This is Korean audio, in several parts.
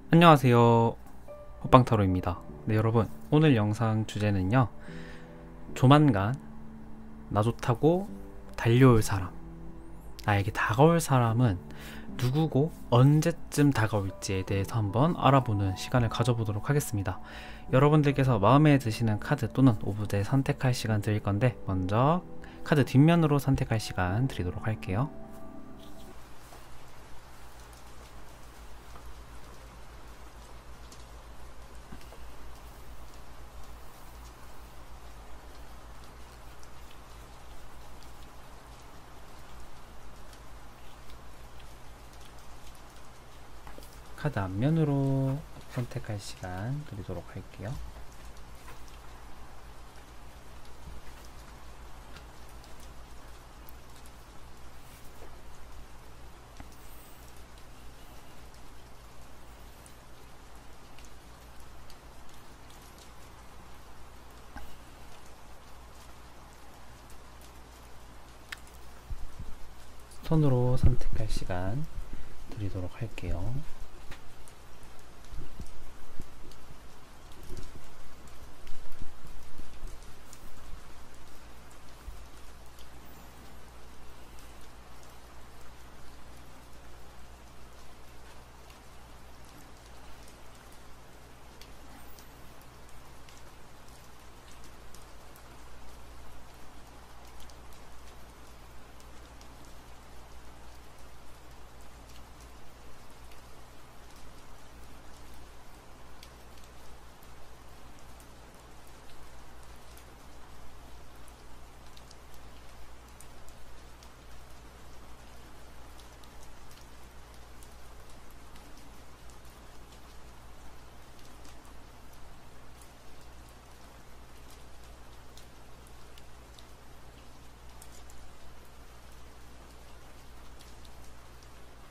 안녕하세요, 호빵타로입니다. 네, 여러분, 오늘 영상 주제는요, 조만간 나 좋다고 달려올 사람, 나에게 다가올 사람은 누구고 언제쯤 다가올지에 대해서 한번 알아보는 시간을 가져보도록 하겠습니다. 여러분들께서 마음에 드시는 카드 또는 오브제 선택할 시간 드릴 건데, 먼저 카드 뒷면으로 선택할 시간 드리도록 할게요. 카드 앞면으로 선택할 시간 드리도록 할게요. 손으로 선택할 시간 드리도록 할게요.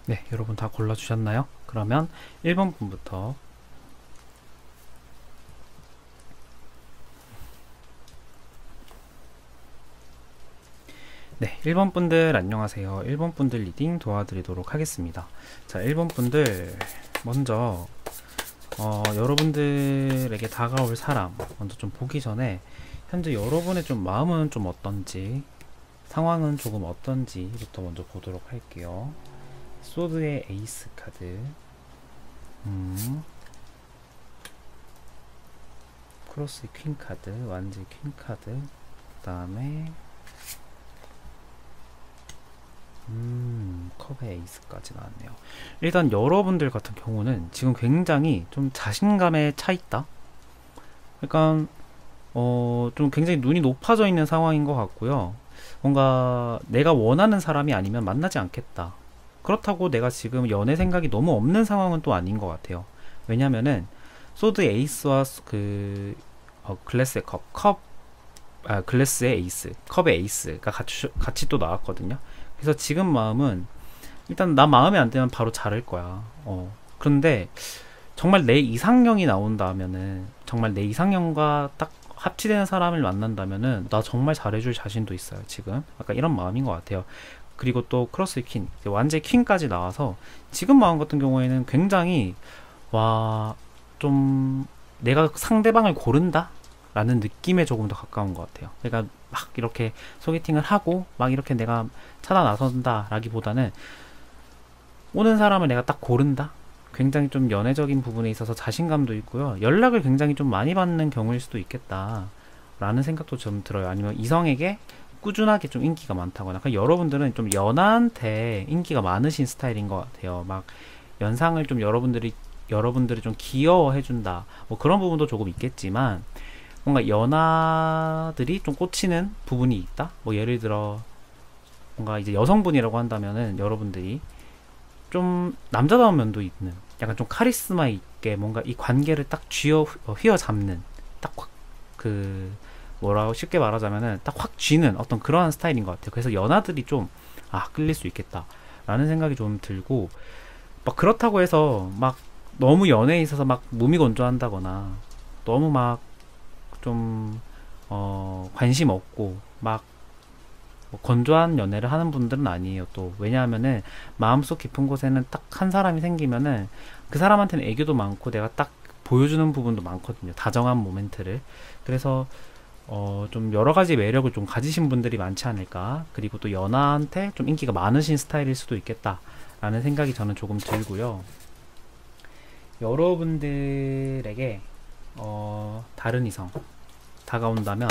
네, 여러분 다 골라주셨나요? 그러면 1번 분부터. 네, 1번 분들 안녕하세요. 1번 분들 리딩 도와드리도록 하겠습니다. 자, 1번 분들 먼저 여러분들에게 다가올 사람 먼저 좀 보기 전에 현재 여러분의 좀 마음은 좀 어떤지, 상황은 조금 어떤지부터 먼저 보도록 할게요. 소드의 에이스 카드, 크로스의 퀸 카드, 완즈의 퀸 카드, 그 다음에 컵의 에이스까지 나왔네요. 일단 여러분들 같은 경우는 지금 굉장히 좀 자신감에 차 있다. 그러니까 좀 굉장히 눈이 높아져 있는 상황인 것 같고요. 뭔가 내가 원하는 사람이 아니면 만나지 않겠다. 그렇다고 내가 지금 연애 생각이 너무 없는 상황은 또 아닌 것 같아요. 왜냐면은 소드 에이스와 글래스의 글래스의 에이스, 컵의 에이스가 같이 또 나왔거든요. 그래서 지금 마음은 일단 나 마음에 안 들면 바로 자를 거야. 그런데 정말 내 이상형이 나온다면은, 정말 내 이상형과 딱 합치되는 사람을 만난다면은 나 정말 잘해줄 자신도 있어요. 지금 약간 이런 마음인 것 같아요. 그리고 또 크로스 퀸, 완제 퀸까지 나와서 지금 마음 같은 경우에는 굉장히 좀 내가 상대방을 고른다 라는 느낌에 조금 더 가까운 것 같아요. 그러니까 막 이렇게 소개팅을 하고 막 이렇게 내가 찾아 나선다 라기보다는 오는 사람을 내가 딱 고른다. 굉장히 좀 연애적인 부분에 있어서 자신감도 있고요. 연락을 굉장히 좀 많이 받는 경우일 수도 있겠다 라는 생각도 좀 들어요. 아니면 이성에게 꾸준하게 좀 인기가 많다거나. 그러니까 여러분들은 좀 연하한테 인기가 많으신 스타일인 것 같아요. 막 연상을 좀 여러분들이 좀 귀여워해준다, 뭐 그런 부분도 조금 있겠지만, 뭔가 연하들이 좀 꽂히는 부분이 있다. 뭐 예를 들어 뭔가 이제 여성분이라고 한다면은 여러분들이 좀 남자다운 면도 있는, 약간 좀 카리스마 있게 뭔가 이 관계를 딱 휘어잡는, 딱 뭐라고 쉽게 말하자면은 딱 확 쥐는 어떤 그러한 스타일인 것 같아요. 그래서 연하들이 좀 끌릴 수 있겠다 라는 생각이 좀 들고, 막 그렇다고 해서 막 너무 연애에 있어서 막 무미건조한다거나 너무 막 좀 관심 없고 막 뭐 건조한 연애를 하는 분들은 아니에요. 또 왜냐하면은 마음속 깊은 곳에는 딱 한 사람이 생기면은 그 사람한테는 애교도 많고 내가 딱 보여주는 부분도 많거든요. 다정한 모멘트를. 그래서 좀 여러 가지 매력을 좀 가지신 분들이 많지 않을까. 그리고 또 연하한테 좀 인기가 많으신 스타일일 수도 있겠다라는 생각이 저는 조금 들고요. 여러분들에게 다른 이성 다가온다면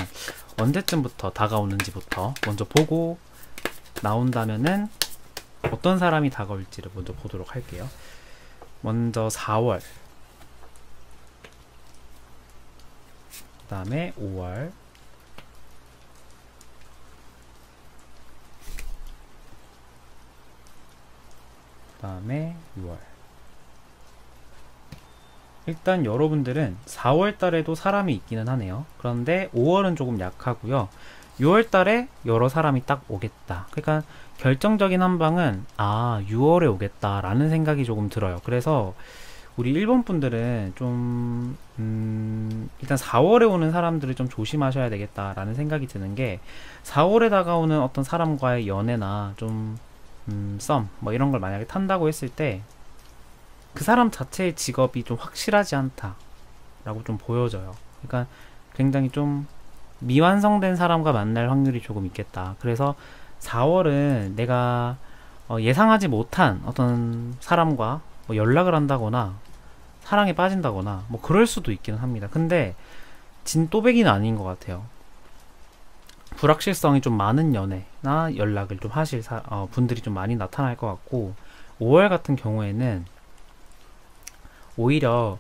언제쯤부터 다가오는지부터 먼저 보고 나온다면은 어떤 사람이 다가올지를 먼저 보도록 할게요. 먼저 4월, 그 다음에 5월, 그 다음에 6월. 일단 여러분들은 4월 달에도 사람이 있기는 하네요. 그런데 5월은 조금 약하고요. 6월 달에 여러 사람이 딱 오겠다. 그러니까 결정적인 한 방은 6월에 오겠다라는 생각이 조금 들어요. 그래서 우리 일본 분들은 좀 일단 4월에 오는 사람들을 좀 조심하셔야 되겠다라는 생각이 드는 게 4월에 다가오는 어떤 사람과의 연애나 좀 썸 뭐 이런 걸 만약에 탄다고 했을 때 그 사람 자체의 직업이 좀 확실하지 않다라고 좀 보여져요. 그러니까 굉장히 좀 미완성된 사람과 만날 확률이 조금 있겠다. 그래서 4월은 내가 예상하지 못한 어떤 사람과 뭐 연락을 한다거나 사랑에 빠진다거나 뭐 그럴 수도 있기는 합니다. 근데 진 또배기는 아닌 것 같아요. 불확실성이 좀 많은 연애나 연락을 좀 하실 분들이 좀 많이 나타날 것 같고 5월 같은 경우에는 오히려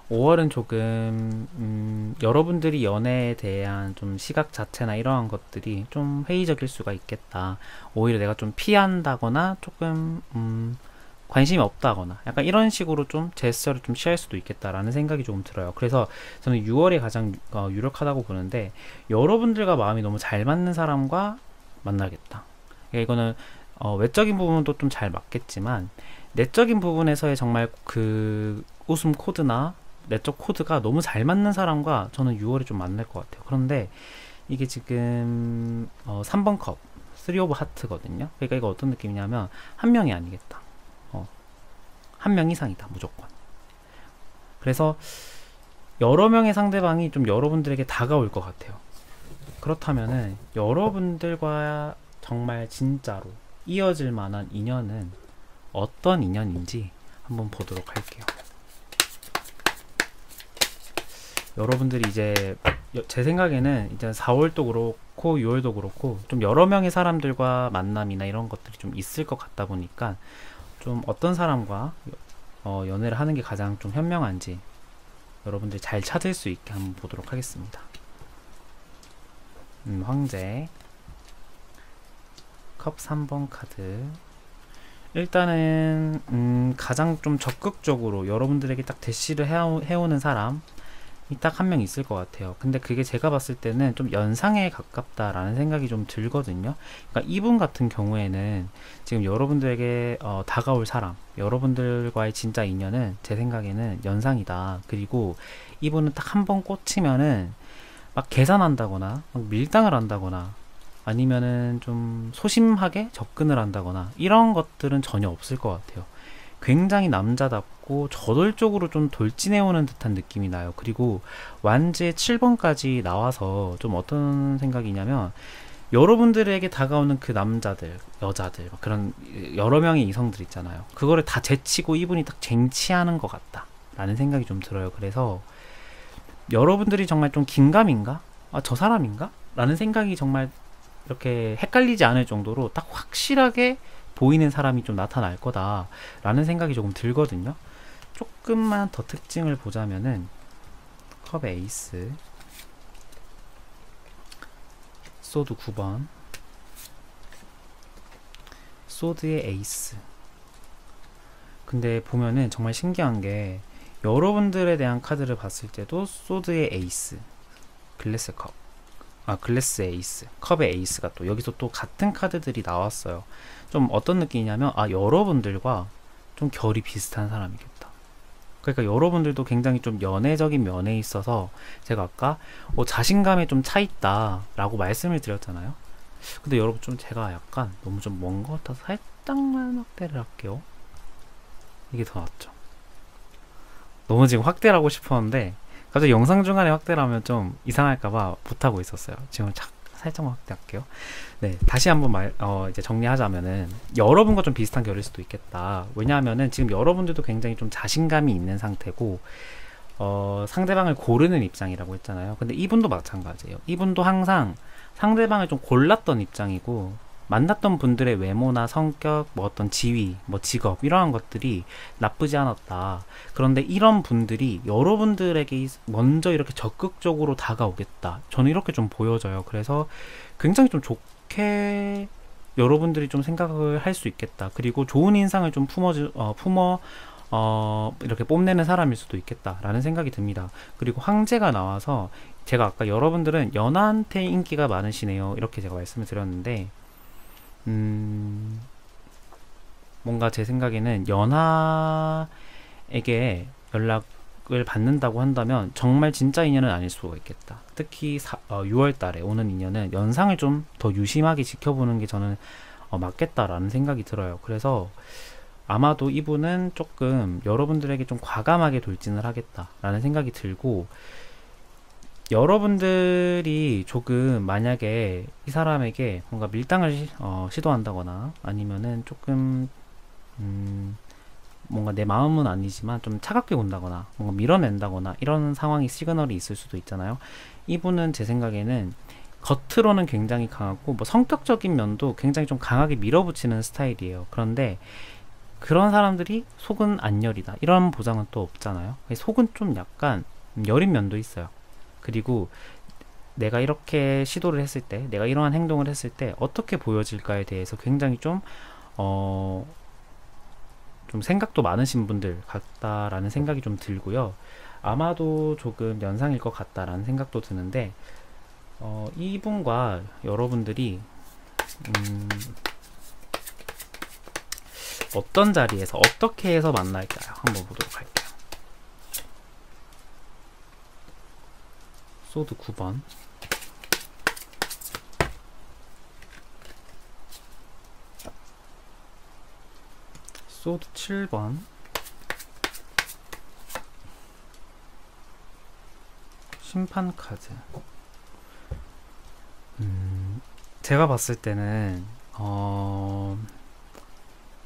5월은 조금 여러분들이 연애에 대한 좀 시각 자체나 이러한 것들이 좀 회의적일 수가 있겠다. 오히려 내가 좀 피한다거나 조금 관심이 없다거나 약간 이런 식으로 좀 제스처를 좀 취할 수도 있겠다라는 생각이 조금 들어요. 그래서 저는 6월이 가장 유력하다고 보는데 여러분들과 마음이 너무 잘 맞는 사람과 만나겠다. 그러니까 이거는 외적인 부분도 좀 잘 맞겠지만 내적인 부분에서의 정말 그 웃음 코드나 내적 코드가 너무 잘 맞는 사람과 저는 6월에 좀 만날 것 같아요. 그런데 이게 지금 3번 컵 3 오브 하트거든요. 그러니까 이거 어떤 느낌이냐면 한 명이 아니겠다. 한 명 이상이다 무조건. 그래서 여러 명의 상대방이 좀 여러분들에게 다가올 것 같아요. 그렇다면은 여러분들과 정말 진짜로 이어질 만한 인연은 어떤 인연인지 한번 보도록 할게요. 여러분들이 이제 제 생각에는 이제 4월도 그렇고 6월도 그렇고 좀 여러 명의 사람들과 만남이나 이런 것들이 좀 있을 것 같다 보니까 좀 어떤 사람과 연애를 하는 게 가장 좀 현명한지 여러분들이 잘 찾을 수 있게 한번 보도록 하겠습니다. 황제 컵 3번 카드. 일단은 가장 좀 적극적으로 여러분들에게 딱 대시를 해오는 사람이 딱 한 명 있을 것 같아요. 근데 그게 제가 봤을 때는 좀 연상에 가깝다라는 생각이 좀 들거든요. 그러니까 이분 같은 경우에는 지금 여러분들에게 다가올 사람, 여러분들과의 진짜 인연은 제 생각에는 연상이다. 그리고 이분은 딱 한 번 꽂히면은 막 계산한다거나 막 밀당을 한다거나 아니면은 좀 소심하게 접근을 한다거나 이런 것들은 전혀 없을 것 같아요. 굉장히 남자답고 저돌적으로 좀 돌진해오는 듯한 느낌이 나요. 그리고 완제 7번까지 나와서 좀 어떤 생각이냐면 여러분들에게 다가오는 그 남자들, 여자들 그런 여러 명의 이성들 있잖아요. 그거를 다 제치고 이분이 딱 쟁취하는 것 같다 라는 생각이 좀 들어요. 그래서 여러분들이 정말 좀 긴가민가? 저 사람인가? 라는 생각이 정말 이렇게 헷갈리지 않을 정도로 딱 확실하게 보이는 사람이 좀 나타날 거다 라는 생각이 조금 들거든요. 조금만 더 특징을 보자면은 컵의 에이스, 소드 9번, 소드의 에이스. 근데 보면은 정말 신기한 게 여러분들에 대한 카드를 봤을 때도 소드의 에이스, 글래스 컵, 글래스 에이스, 컵의 에이스가 또 여기서 또 같은 카드들이 나왔어요. 좀 어떤 느낌이냐면 여러분들과 좀 결이 비슷한 사람이겠다. 그러니까 여러분들도 굉장히 좀 연애적인 면에 있어서 제가 아까 자신감에 좀 차 있다 라고 말씀을 드렸잖아요. 근데 여러분 좀 제가 약간 너무 좀 먼 것 같아서 살짝만 확대를 할게요. 이게 더 낫죠. 너무 지금 확대를 하고 싶었는데 갑자기 영상 중간에 확대를 하면 좀 이상할까봐 못하고 있었어요. 지금 살짝만 확대할게요. 네, 다시 한번 이제 정리하자면은 여러분과 좀 비슷한 결일 수도 있겠다. 왜냐하면은 지금 여러분들도 굉장히 좀 자신감이 있는 상태고 상대방을 고르는 입장이라고 했잖아요. 근데 이분도 마찬가지예요. 이분도 항상 상대방을 좀 골랐던 입장이고 만났던 분들의 외모나 성격, 뭐 어떤 지위, 뭐 직업 이러한 것들이 나쁘지 않았다. 그런데 이런 분들이 여러분들에게 먼저 이렇게 적극적으로 다가오겠다. 저는 이렇게 좀 보여져요. 그래서 굉장히 좀 좋게 여러분들이 좀 생각을 할 수 있겠다. 그리고 좋은 인상을 좀 이렇게 뽐내는 사람일 수도 있겠다라는 생각이 듭니다. 그리고 황제가 나와서 제가 아까 여러분들은 연하한테 인기가 많으시네요. 이렇게 제가 말씀을 드렸는데 뭔가 제 생각에는 연하에게 연락을 받는다고 한다면 정말 진짜 인연은 아닐 수가 있겠다. 특히 6월 달에 오는 인연은 연상을 좀 더 유심하게 지켜보는 게 저는 맞겠다라는 생각이 들어요. 그래서 아마도 이분은 조금 여러분들에게 좀 과감하게 돌진을 하겠다라는 생각이 들고, 여러분들이 조금 만약에 이 사람에게 뭔가 밀당을 시도한다거나 아니면은 조금 뭔가 내 마음은 아니지만 좀 차갑게 본다거나 뭔가 밀어낸다거나 이런 상황이 시그널이 있을 수도 있잖아요. 이분은 제 생각에는 겉으로는 굉장히 강하고 뭐 성격적인 면도 굉장히 좀 강하게 밀어붙이는 스타일이에요. 그런데 그런 사람들이 속은 안 여리다 이런 보장은 또 없잖아요. 속은 좀 약간 여린 면도 있어요. 그리고 내가 이렇게 시도를 했을 때, 내가 이러한 행동을 했을 때 어떻게 보여질까에 대해서 굉장히 좀 생각도 많으신 분들 같다라는 생각이 좀 들고요. 아마도 조금 연상일 것 같다라는 생각도 드는데, 이분과 여러분들이 어떤 자리에서 어떻게 해서 만날까요? 한번 보도록 할게요. 소드 9번, 소드 7번, 심판 카드. 제가 봤을 때는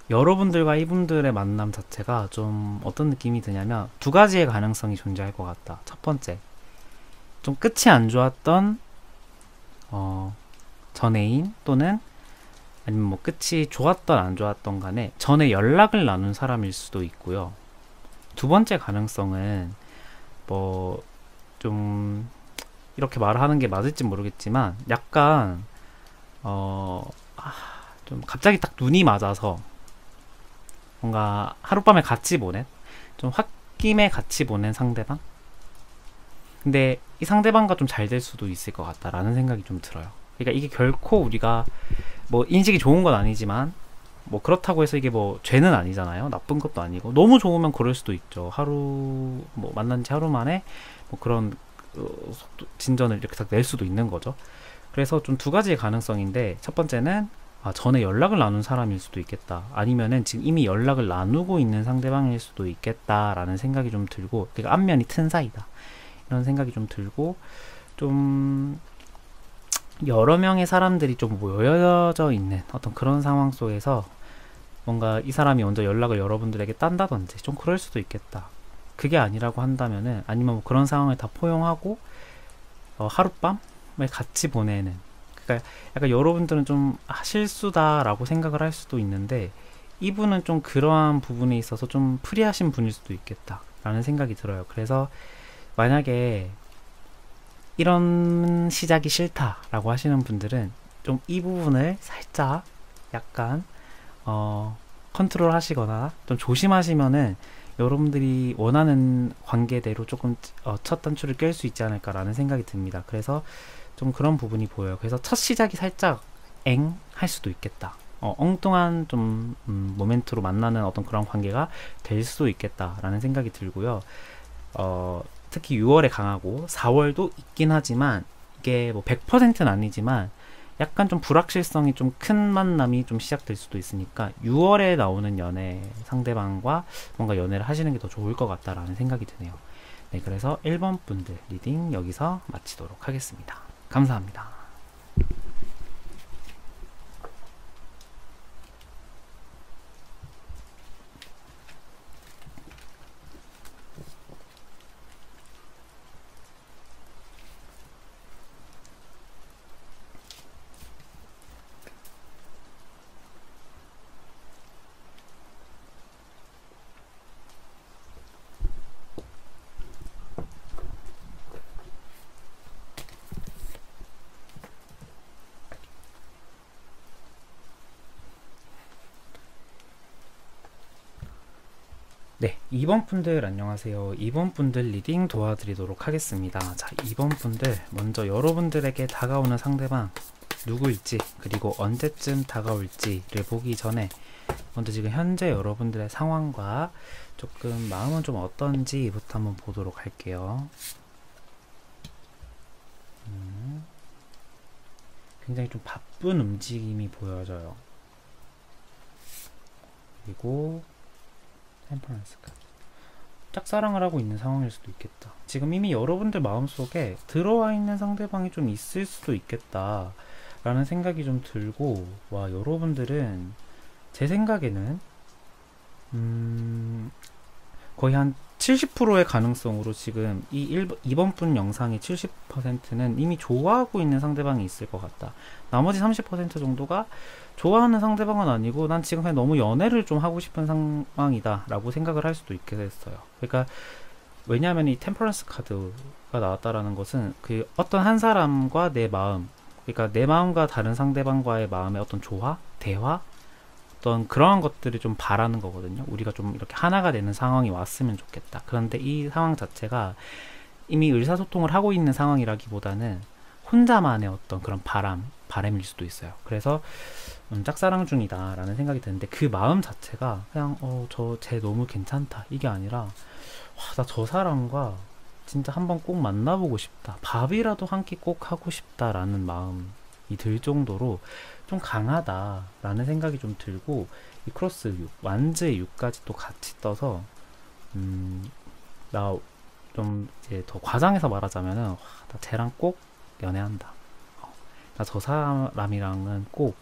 여러분들과 이분들의 만남 자체가 좀 어떤 느낌이 드냐면 두 가지의 가능성이 존재할 것 같다. 첫 번째, 좀 끝이 안 좋았던 전애인, 또는 아니면 뭐 끝이 좋았던 안 좋았던 간에 전에 연락을 나눈 사람일 수도 있고요. 두 번째 가능성은 뭐 좀 이렇게 말하는 게 맞을지 모르겠지만 약간 좀 갑자기 딱 눈이 맞아서 뭔가 하룻밤에 같이 보낸, 좀 홧김에 같이 보낸 상대방? 근데 이 상대방과 좀 잘 될 수도 있을 것 같다라는 생각이 좀 들어요. 그러니까 이게 결코 우리가 뭐 인식이 좋은 건 아니지만 뭐 그렇다고 해서 이게 뭐 죄는 아니잖아요. 나쁜 것도 아니고, 너무 좋으면 그럴 수도 있죠. 하루 뭐 만난 지 하루 만에 뭐 그런 속도 진전을 이렇게 딱 낼 수도 있는 거죠. 그래서 좀 두 가지의 가능성인데, 첫 번째는 전에 연락을 나눈 사람일 수도 있겠다. 아니면은 지금 이미 연락을 나누고 있는 상대방일 수도 있겠다라는 생각이 좀 들고, 그러니까 안면이 튼 사이다. 이런 생각이 좀 들고, 좀 여러 명의 사람들이 좀 모여져 있는 어떤 그런 상황 속에서 뭔가 이 사람이 먼저 연락을 여러분들에게 딴다든지 좀 그럴 수도 있겠다. 그게 아니라고 한다면은, 아니면 뭐 그런 상황을 다 포용하고 하룻밤을 같이 보내는, 그러니까 약간 여러분들은 좀 실수다라고 생각을 할 수도 있는데, 이분은 좀 그러한 부분에 있어서 좀 프리하신 분일 수도 있겠다 라는 생각이 들어요. 그래서 만약에 이런 시작이 싫다라고 하시는 분들은 좀 이 부분을 살짝 약간 컨트롤 하시거나 좀 조심하시면은 여러분들이 원하는 관계대로 조금 첫 단추를 깰 수 있지 않을까라는 생각이 듭니다. 그래서 좀 그런 부분이 보여요. 그래서 첫 시작이 살짝 할 수도 있겠다. 엉뚱한 좀 모멘트로 만나는 어떤 그런 관계가 될 수도 있겠다라는 생각이 들고요. 특히 6월에 강하고 4월도 있긴 하지만 이게 뭐 100%는 아니지만 약간 좀 불확실성이 좀 큰 만남이 좀 시작될 수도 있으니까 6월에 나오는 연애 상대방과 뭔가 연애를 하시는 게 더 좋을 것 같다라는 생각이 드네요. 네, 그래서 1번 분들 리딩 여기서 마치도록 하겠습니다. 감사합니다. 네, 2번 분들 안녕하세요. 2번 분들 리딩 도와드리도록 하겠습니다. 자, 2번 분들 먼저 여러분들에게 다가오는 상대방 누구일지 그리고 언제쯤 다가올지를 보기 전에 먼저 지금 현재 여러분들의 상황과 조금 마음은 좀 어떤지부터 한번 보도록 할게요. 굉장히 좀 바쁜 움직임이 보여져요. 그리고 템퍼런스가 짝사랑을 하고 있는 상황일 수도 있겠다. 지금 이미 여러분들 마음속에 들어와 있는 상대방이 좀 있을 수도 있겠다 라는 생각이 좀 들고, 와, 여러분들은 제 생각에는 거의 한 70%의 가능성으로 지금 이 2번 분 영상의 70%는 이미 좋아하고 있는 상대방이 있을 것 같다. 나머지 30% 정도가 좋아하는 상대방은 아니고 난 지금 그냥 너무 연애를 좀 하고 싶은 상황이다 라고 생각을 할 수도 있겠어요. 그러니까 왜냐하면 이 템퍼런스 카드가 나왔다라는 것은 그 어떤 한 사람과 내 마음, 그러니까 내 마음과 다른 상대방과의 마음의 어떤 조화, 대화, 어떤 그러한 것들을 좀 바라는 거거든요. 우리가 좀 이렇게 하나가 되는 상황이 왔으면 좋겠다. 그런데 이 상황 자체가 이미 의사소통을 하고 있는 상황이라기보다는 혼자만의 어떤 그런 바람일 수도 있어요. 그래서 짝사랑 중이다 라는 생각이 드는데, 그 마음 자체가 그냥 쟤 너무 괜찮다 이게 아니라, 와, 나 저 사람과 진짜 한번 꼭 만나보고 싶다, 밥이라도 한 끼 꼭 하고 싶다 라는 마음이 들 정도로 좀 강하다 라는 생각이 좀 들고, 이 크로스 6, 완즈의 6까지 또 같이 떠서 나 좀 이제 더 과장해서 말하자면은, 와, 나 쟤랑 꼭 연애한다, 나 저 사람이랑은 꼭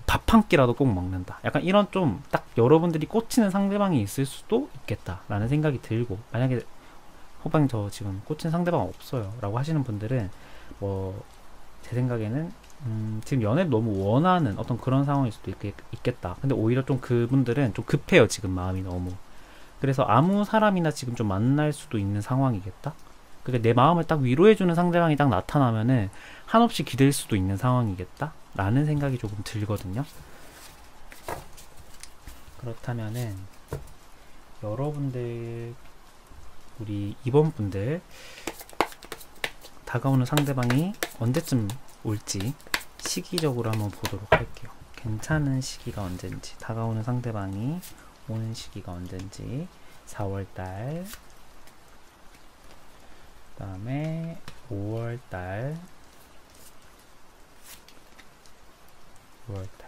밥 한 끼라도 꼭 먹는다, 약간 이런 좀 딱 여러분들이 꽂히는 상대방이 있을 수도 있겠다 라는 생각이 들고, 만약에 호빵 저 지금 꽂힌 상대방 없어요 라고 하시는 분들은 제 생각에는 지금 연애를 너무 원하는 어떤 그런 상황일 수도 있겠다. 근데 오히려 좀 그분들은 좀 급해요, 지금 마음이 너무. 그래서 아무 사람이나 지금 좀 만날 수도 있는 상황이겠다. 그러니까 내 마음을 딱 위로해주는 상대방이 딱 나타나면은 한없이 기댈 수도 있는 상황이겠다 라는 생각이 조금 들거든요. 그렇다면은 여러분들, 우리 2번 분들 다가오는 상대방이 언제쯤 올지 시기적으로 한번 보도록 할게요. 괜찮은 시기가 언젠지, 다가오는 상대방이 오는 시기가 언젠지. 4월달, 그 다음에 5월달, 6월달.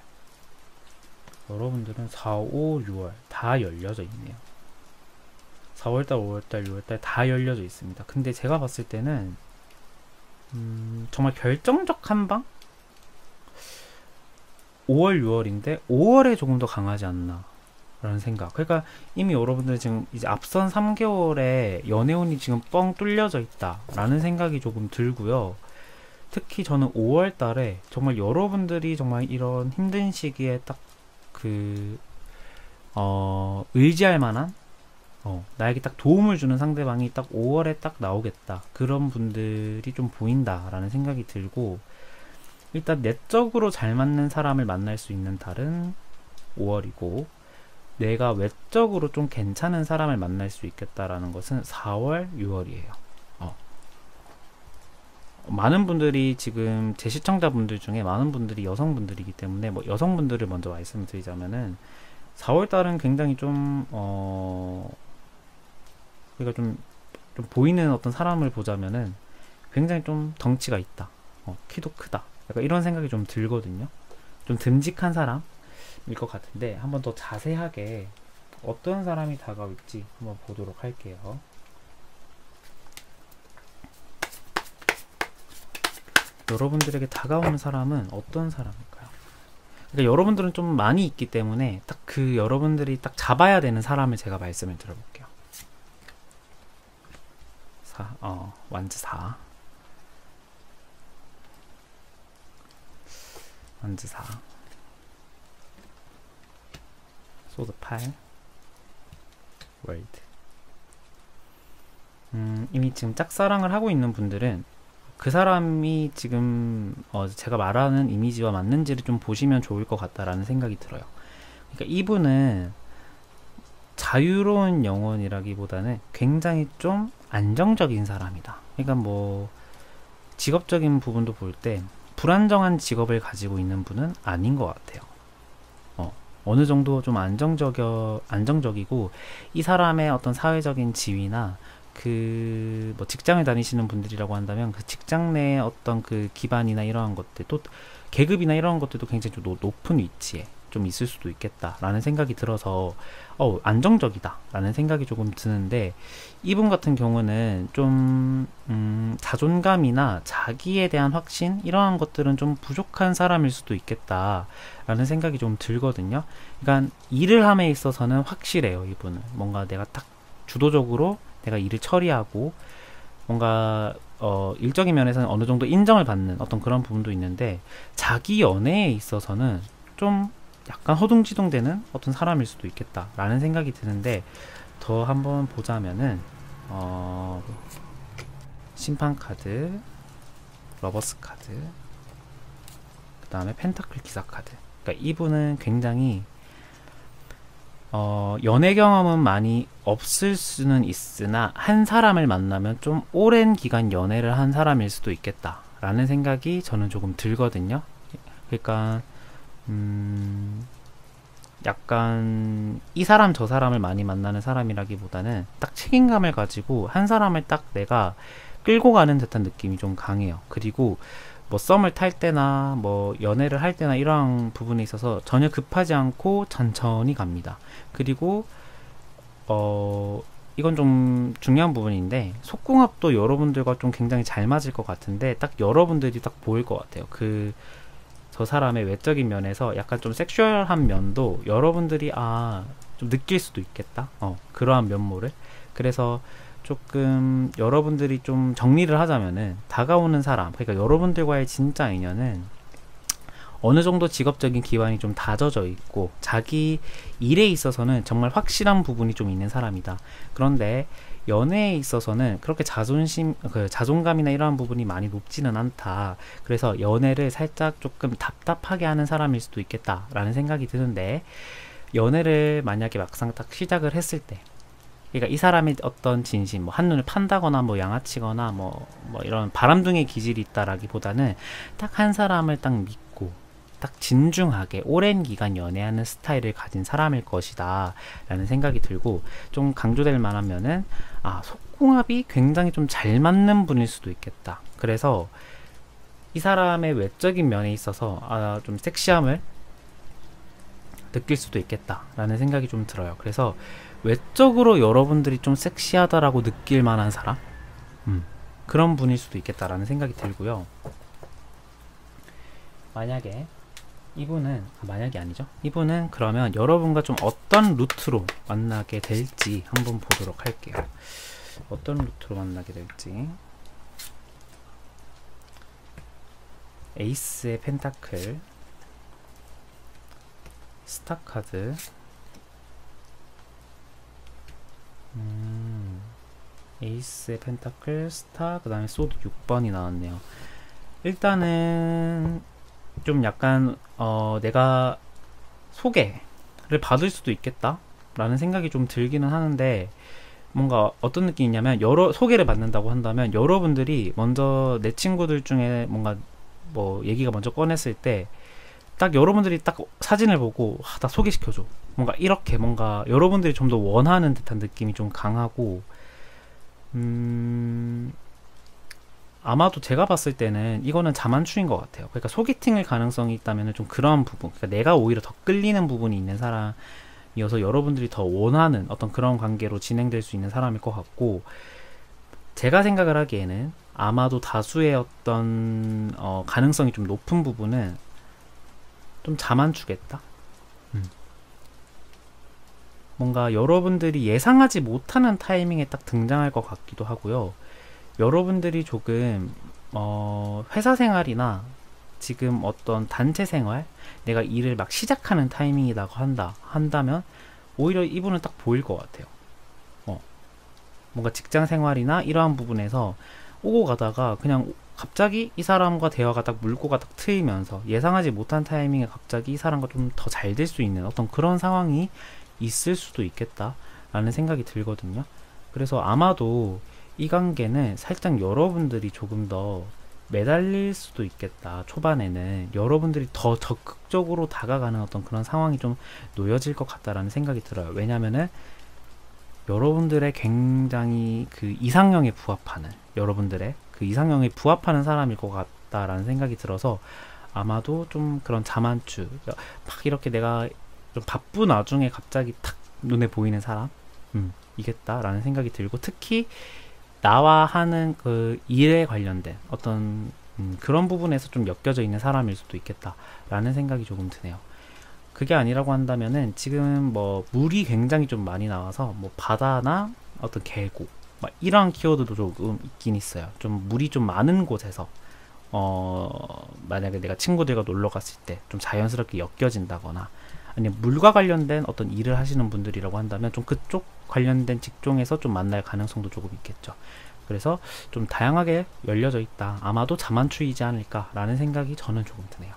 여러분들은 4, 5, 6월 다 열려져 있네요. 4월달, 5월달, 6월달 다 열려져 있습니다. 근데 제가 봤을 때는 정말 결정적 한방? 5월, 6월인데 5월에 조금 더 강하지 않나 라는 생각. 그러니까 이미 여러분들 지금 이제 앞선 3개월에 연애운이 지금 뻥 뚫려져 있다 라는 생각이 조금 들고요. 특히 저는 5월 달에 정말 여러분들이 정말 이런 힘든 시기에 딱 의지할 만한, 나에게 딱 도움을 주는 상대방이 딱 5월에 딱 나오겠다, 그런 분들이 좀 보인다 라는 생각이 들고, 일단 내적으로 잘 맞는 사람을 만날 수 있는 달은 5월이고, 내가 외적으로 좀 괜찮은 사람을 만날 수 있겠다라는 것은 4월, 6월이에요. 많은 분들이 지금 제 시청자분들 중에 많은 분들이 여성분들이기 때문에 여성분들을 먼저 말씀드리자면은 4월달은 굉장히 좀 그러니까 좀 보이는 어떤 사람을 보자면은 굉장히 좀 덩치가 있다, 키도 크다, 약간 이런 생각이 좀 들거든요. 좀 듬직한 사람일 것 같은데 한번 더 자세하게 어떤 사람이 다가올지 한번 보도록 할게요. 여러분들에게 다가오는 사람은 어떤 사람일까요? 그러니까 여러분들은 좀 많이 있기 때문에 딱 그 여러분들이 딱 잡아야 되는 사람을 제가 말씀을 드려볼게요. 완즈 4. 완즈 4. 소드 8. 월드. 이미 지금 짝사랑을 하고 있는 분들은 그 사람이 지금 제가 말하는 이미지와 맞는지를 좀 보시면 좋을 것 같다라는 생각이 들어요. 그러니까 이분은 자유로운 영혼이라기보다는 굉장히 좀 안정적인 사람이다. 그러니까 뭐 직업적인 부분도 볼 때 불안정한 직업을 가지고 있는 분은 아닌 것 같아요. 어느 정도 좀 안정적이고 이 사람의 어떤 사회적인 지위나 그 뭐 직장을 다니시는 분들이라고 한다면 그 직장 내의 어떤 그 기반이나 이러한 것들 또 계급이나 이런 것들도 굉장히 좀 높은 위치에 좀 있을 수도 있겠다라는 생각이 들어서 안정적이다 라는 생각이 조금 드는데, 이분 같은 경우는 좀 자존감이나 자기에 대한 확신 이러한 것들은 좀 부족한 사람일 수도 있겠다 라는 생각이 좀 들거든요. 그러니까 일을 함에 있어서는 확실해요. 이분은 뭔가 내가 딱 주도적으로 내가 일을 처리하고 뭔가 일적인 면에서는 어느 정도 인정을 받는 어떤 그런 부분도 있는데, 자기 연애에 있어서는 좀 약간 허둥지둥되는 어떤 사람일 수도 있겠다 라는 생각이 드는데, 더 한번 보자면은 심판 카드, 러버스 카드, 그 다음에 펜타클 기사 카드. 그러니까 이분은 굉장히 연애 경험은 많이 없을 수는 있으나 한 사람을 만나면 좀 오랜 기간 연애를 한 사람일 수도 있겠다 라는 생각이 저는 조금 들거든요. 그러니까 약간 이 사람 저 사람을 많이 만나는 사람이라기보다는 딱 책임감을 가지고 한 사람을 딱 내가 끌고 가는 듯한 느낌이 좀 강해요. 그리고 뭐 썸을 탈 때나 뭐 연애를 할 때나 이러한 부분에 있어서 전혀 급하지 않고 천천히 갑니다. 그리고 이건 좀 중요한 부분인데, 속궁합도 여러분들과 좀 굉장히 잘 맞을 것 같은데 딱 여러분들이 딱 보일 것 같아요. 저 사람의 외적인 면에서 약간 좀 섹슈얼한 면도 여러분들이 좀 느낄 수도 있겠다. 그러한 면모를. 그래서 조금 여러분들이 좀 정리를 하자면은 다가오는 사람, 그러니까 여러분들과의 진짜 인연은 어느 정도 직업적인 기반이 좀 다져져 있고 자기 일에 있어서는 정말 확실한 부분이 좀 있는 사람이다. 그런데 연애에 있어서는 그렇게 자존감이나 이러한 부분이 많이 높지는 않다. 그래서 연애를 살짝 조금 답답하게 하는 사람일 수도 있겠다라는 생각이 드는데, 연애를 만약에 막상 딱 시작을 했을 때, 그러니까 이 사람의 어떤 진심, 뭐 한눈을 판다거나 뭐 양아치거나 뭐 이런 바람둥이 기질이 있다라기보다는 딱 한 사람을 딱 믿고 딱 진중하게 오랜 기간 연애하는 스타일을 가진 사람일 것이다 라는 생각이 들고, 좀 강조될 만하면은 속궁합이 굉장히 좀 잘 맞는 분일 수도 있겠다. 그래서 이 사람의 외적인 면에 있어서 좀 섹시함을 느낄 수도 있겠다 라는 생각이 좀 들어요. 그래서 외적으로 여러분들이 좀 섹시하다라고 느낄 만한 사람, 그런 분일 수도 있겠다라는 생각이 들고요. 만약에 이분은 만약이 아니죠. 이분은 그러면 여러분과 좀 어떤 루트로 만나게 될지 한번 보도록 할게요. 어떤 루트로 만나게 될지. 에이스의 펜타클, 스타 카드, 에이스의 펜타클, 스타, 그 다음에 소드 6번이 나왔네요. 일단은 좀 약간 내가 소개를 받을 수도 있겠다 라는 생각이 좀 들기는 하는데, 뭔가 어떤 느낌이냐면 소개를 받는다고 한다면 여러분들이 먼저 내 친구들 중에 뭔가 뭐 얘기가 먼저 꺼냈을 때 딱 여러분들이 딱 사진을 보고 나 소개시켜줘, 뭔가 이렇게 뭔가 여러분들이 좀 더 원하는 듯한 느낌이 좀 강하고, 아마도 제가 봤을 때는 이거는 자만추인 것 같아요. 그러니까 소개팅일 가능성이 있다면 좀 그런 부분, 그러니까 내가 오히려 더 끌리는 부분이 있는 사람이어서 여러분들이 더 원하는 어떤 그런 관계로 진행될 수 있는 사람일 것 같고, 제가 생각을 하기에는 아마도 다수의 어떤 가능성이 좀 높은 부분은 좀 자만추겠다. 뭔가 여러분들이 예상하지 못하는 타이밍에 딱 등장할 것 같기도 하고요. 여러분들이 조금 회사 생활이나 지금 어떤 단체 생활, 내가 일을 막 시작하는 타이밍이라고 한다면 오히려 이분은 딱 보일 것 같아요. 뭔가 직장 생활이나 이러한 부분에서 오고 가다가 그냥 갑자기 이 사람과 대화가 딱 물꼬가 딱 트이면서 예상하지 못한 타이밍에 갑자기 이 사람과 좀 더 잘 될 수 있는 어떤 그런 상황이 있을 수도 있겠다라는 생각이 들거든요. 그래서 아마도 이 관계는 살짝 여러분들이 조금 더 매달릴 수도 있겠다. 초반에는 여러분들이 더 적극적으로 다가가는 어떤 그런 상황이 좀 놓여질 것 같다라는 생각이 들어요. 왜냐면은 여러분들의 굉장히 그 이상형에 부합하는, 여러분들의 그 이상형에 부합하는 사람일 것 같다라는 생각이 들어서 아마도 좀 그런 자만추, 막 이렇게 내가 좀 바쁜 와중에 갑자기 탁 눈에 보이는 사람 이겠다라는 생각이 들고, 특히 나와 하는 그 일에 관련된 어떤 그런 부분에서 좀 엮여져 있는 사람일 수도 있겠다라는 생각이 조금 드네요. 그게 아니라고 한다면은 지금 뭐 물이 굉장히 좀 많이 나와서 뭐 바다나 어떤 계곡 막 이런 키워드도 조금 있긴 있어요. 좀 물이 좀 많은 곳에서 만약에 내가 친구들과 놀러 갔을 때 좀 자연스럽게 엮여진다거나, 아니면 물과 관련된 어떤 일을 하시는 분들이라고 한다면 좀 그쪽 관련된 직종에서 좀 만날 가능성도 조금 있겠죠. 그래서 좀 다양하게 열려져 있다. 아마도 자만추이지 않을까라는 생각이 저는 조금 드네요.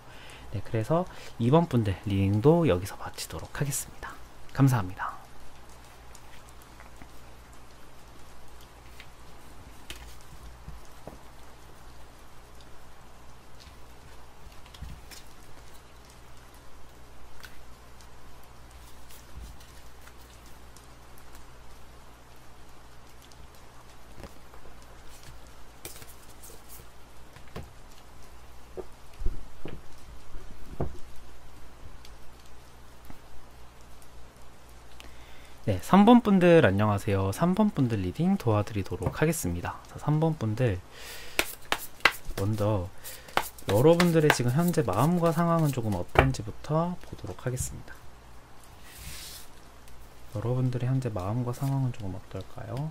네, 그래서 이번 분들 리딩도 여기서 마치도록 하겠습니다. 감사합니다. 네, 3번 분들 안녕하세요. 3번 분들 리딩 도와드리도록 하겠습니다. 자, 3번 분들 먼저 여러분들의 지금 현재 마음과 상황은 조금 어떤지부터 보도록 하겠습니다. 여러분들의 현재 마음과 상황은 조금 어떨까요?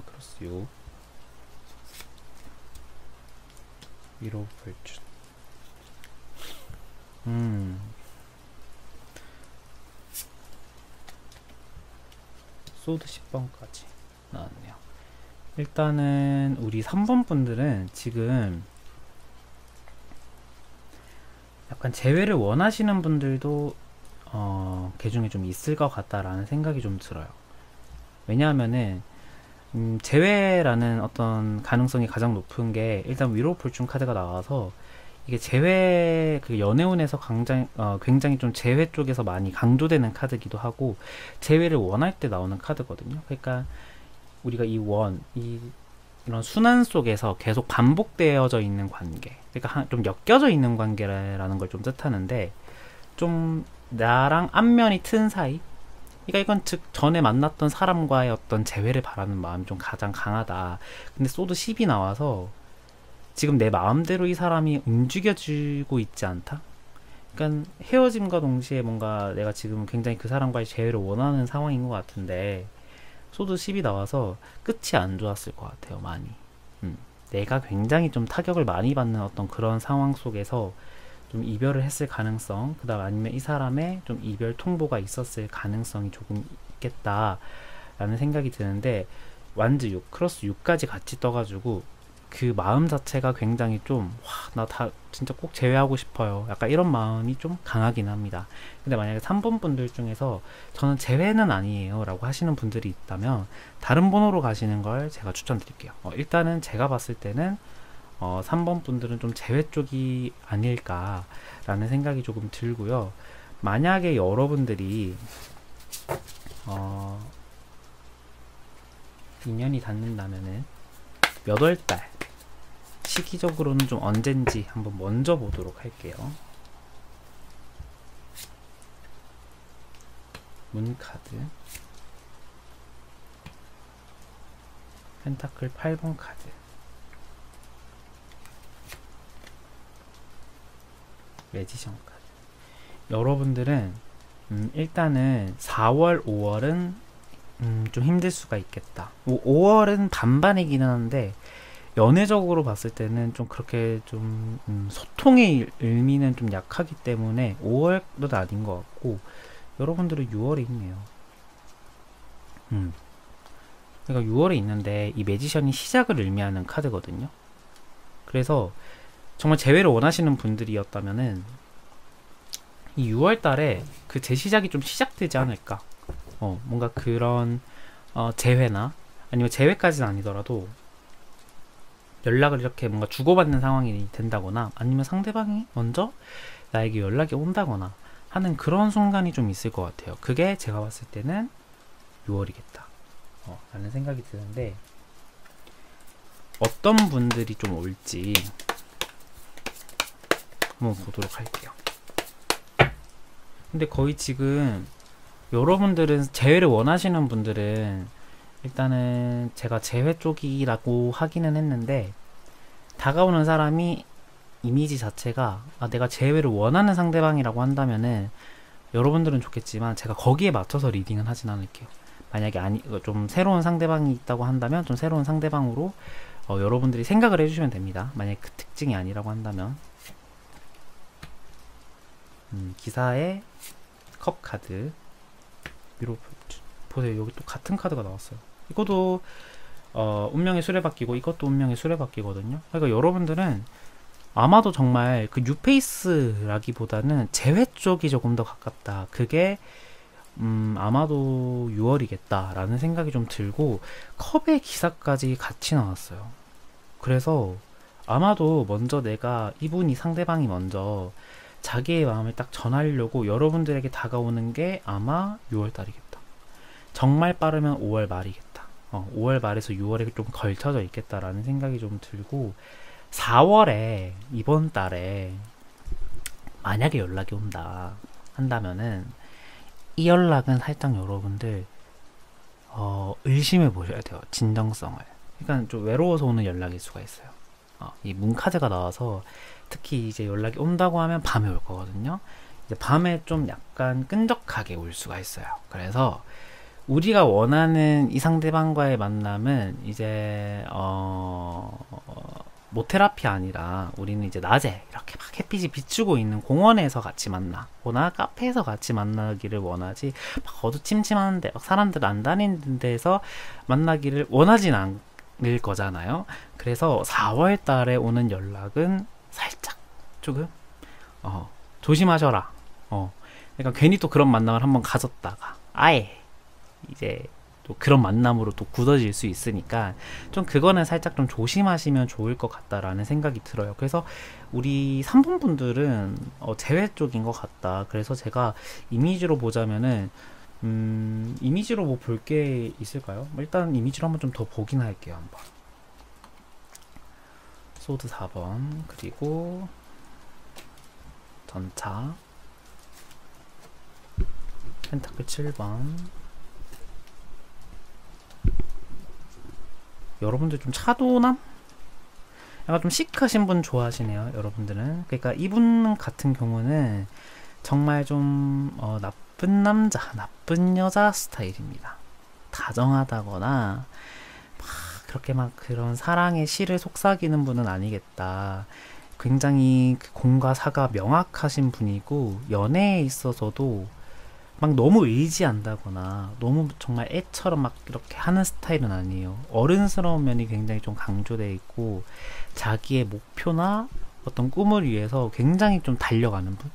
크로스 6 위로 불준 소드 10번까지 나왔네요. 일단은 우리 3번 분들은 지금 약간 재회를 원하시는 분들도 개중에 좀 있을 것 같다라는 생각이 좀 들어요. 왜냐하면은 재회라는 어떤 가능성이 가장 높은 게, 일단 위로 불준 카드가 나와서 이게 재회, 그 연애운에서 굉장히 좀 재회 쪽에서 많이 강조되는 카드기도 하고, 재회를 원할 때 나오는 카드거든요. 그러니까 우리가 이런 순환 속에서 계속 반복되어져 있는 관계, 그러니까 좀 엮여져 있는 관계라는 걸 좀 뜻하는데, 좀 나랑 안면이 튼 사이, 그러니까 이건 즉 전에 만났던 사람과의 어떤 재회를 바라는 마음이 좀 가장 강하다. 근데 소드 10이 나와서 지금 내 마음대로 이 사람이 움직여지고 있지 않다? 그러니까 헤어짐과 동시에 뭔가 내가 지금 굉장히 그 사람과의 재회를 원하는 상황인 것 같은데, 소드 10이 나와서 끝이 안 좋았을 것 같아요. 많이. 내가 굉장히 좀 타격을 많이 받는 어떤 그런 상황 속에서 좀 이별을 했을 가능성, 그 다음 아니면 이 사람의 좀 이별 통보가 있었을 가능성이 조금 있겠다라는 생각이 드는데, 완즈 6, 크로스 6까지 같이 떠가지고 그 마음 자체가 굉장히 좀 나 진짜 꼭 제외하고 싶어요, 약간 이런 마음이 좀 강하긴 합니다. 근데 만약에 3번 분들 중에서 저는 제외는 아니에요 라고 하시는 분들이 있다면 다른 번호로 가시는 걸 제가 추천드릴게요. 일단은 제가 봤을 때는 3번 분들은 좀 제외 쪽이 아닐까 라는 생각이 조금 들고요. 만약에 여러분들이 인연이 닿는다면은 몇 월달, 시기적으로는 좀 언젠지 한번 먼저 보도록 할게요. 문카드, 펜타클 8번 카드, 매지션 카드. 여러분들은 일단은 4월, 5월은 좀 힘들 수가 있겠다. 5월은 반반이기는 한데 연애적으로 봤을 때는 좀 그렇게 좀 소통의 의미는 좀 약하기 때문에 5월도 아닌 것 같고, 여러분들은 6월에 있네요. 그러니까 6월에 있는데 이 매지션이 시작을 의미하는 카드거든요. 그래서 정말 재회를 원하시는 분들이었다면은 이 6월 달에 그 재시작이 좀 시작되지 않을까. 뭔가 그런 재회나 아니면 재회까지는 아니더라도 연락을 이렇게 뭔가 주고받는 상황이 된다거나 아니면 상대방이 먼저 나에게 연락이 온다거나 하는 그런 순간이 좀 있을 것 같아요. 그게 제가 봤을 때는 6월이겠다 라는 생각이 드는데, 어떤 분들이 좀 올지 한번 보도록 할게요. 근데 거의 지금 여러분들은 재회를 원하시는 분들은 일단은 제가 재회 쪽이라고 하기는 했는데, 다가오는 사람이 이미지 자체가 내가 재회를 원하는 상대방이라고 한다면은 여러분들은 좋겠지만 제가 거기에 맞춰서 리딩은 하진 않을게요. 만약에 좀 새로운 상대방이 있다고 한다면 좀 새로운 상대방으로 여러분들이 생각을 해주시면 됩니다. 만약에 그 특징이 아니라고 한다면. 기사의 컵 카드 위로 보세요. 여기 또 같은 카드가 나왔어요. 이것도 운명의 수레바퀴고 이것도 운명의 수레바퀴거든요. 그러니까 여러분들은 아마도 정말 그 뉴페이스라기보다는 재회 쪽이 조금 더 가깝다. 그게 아마도 6월이겠다 라는 생각이 좀 들고, 컵의 기사까지 같이 나왔어요. 그래서 아마도 먼저 이분이 상대방이 먼저 자기의 마음을 딱 전하려고 여러분들에게 다가오는 게 아마 6월 달이겠다. 정말 빠르면 5월 말이겠다. 5월 말에서 6월에 좀 걸쳐져 있겠다라는 생각이 좀 들고, 4월에 이번 달에 만약에 연락이 온다 한다면은 이 연락은 살짝 여러분들 의심해 보셔야 돼요. 진정성을. 그러니까 좀 외로워서 오는 연락일 수가 있어요. 이 문카드가 나와서 특히 이제 연락이 온다고 하면 밤에 올 거거든요. 이제 밤에 좀 약간 끈적하게 올 수가 있어요. 그래서 우리가 원하는 이 상대방과의 만남은 이제 모테라피 아니라 우리는 이제 낮에 이렇게 막 햇빛이 비추고 있는 공원에서 같이 만나거나 카페에서 같이 만나기를 원하지, 막 어두침침한데 막 사람들 안 다니는 데서 만나기를 원하진 않을 거잖아요. 그래서 4월 달에 오는 연락은 살짝 조금 조심하셔라. 그러니까 괜히 또 그런 만남을 한번 가졌다가 아예 이제 또 그런 만남으로 또 굳어질 수 있으니까 좀 그거는 살짝 좀 조심하시면 좋을 것 같다라는 생각이 들어요. 그래서 우리 3번 분들은 재회 쪽인 것 같다. 그래서 제가 이미지로 보자면은 이미지로 뭐 볼 게 있을까요? 일단 이미지로 한번 좀 더 보긴 할게요. 한번 소드 4번, 그리고 전차 펜타클 7번. 여러분들 좀 차도남? 약간 좀 시크하신 분 좋아하시네요. 여러분들은. 그러니까 이분 같은 경우는 정말 좀 나쁜 남자, 나쁜 여자 스타일입니다. 다정하다거나 그렇게 막 그런 사랑의 시를 속삭이는 분은 아니겠다. 굉장히 공과 사가 명확하신 분이고, 연애에 있어서도 막 너무 의지한다거나 너무 정말 애처럼 막 이렇게 하는 스타일은 아니에요. 어른스러운 면이 굉장히 좀 강조되어 있고, 자기의 목표나 어떤 꿈을 위해서 굉장히 좀 달려가는 분.